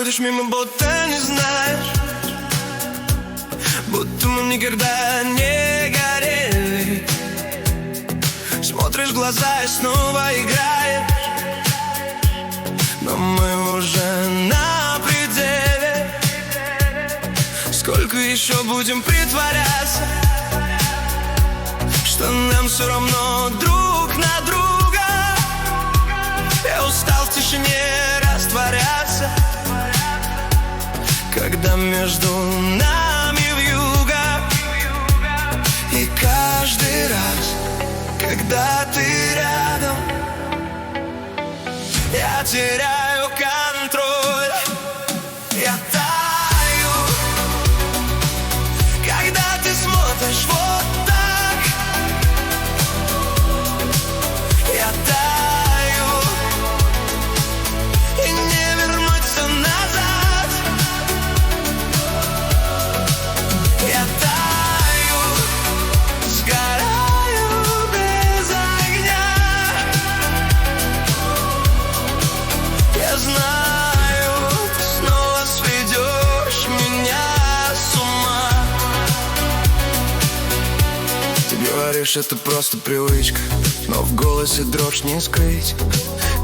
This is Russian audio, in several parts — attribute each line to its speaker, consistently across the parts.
Speaker 1: проходишь мимо, будто не знаешь, будто мы никогда не горели. Смотришь в глаза и снова играешь, но мы уже на пределе. Сколько еще будем притворяться, что нам все равно друг на друга? Я устал в тишине растворяться, когда между нами вьюга. И каждый раз, когда ты рядом, я теряю контроль. Я таю, когда ты смотришь вот так. Я таю, и не вернуться назад. Я таю, сгораю без огня. Я знаю, ты снова сведешь меня с ума. Ты говоришь, это просто привычка, но в голосе дрожь не скрыть.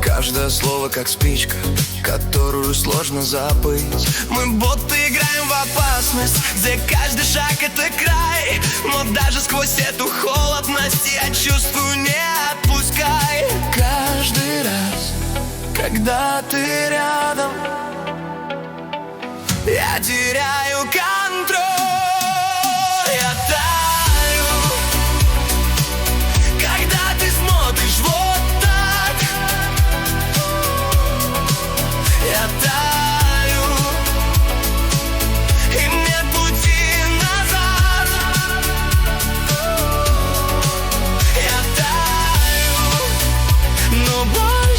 Speaker 1: Каждое слово как спичка, которую сложно забыть. Мы будто играем в опасность, где каждый шаг это край. Но даже сквозь эту холодность я чувствую, не отпускай. Каждый раз, когда ты рядом, я теряю контроль. Я таю, когда ты смотришь вот так. Я таю, и нет пути назад. Я таю, но боль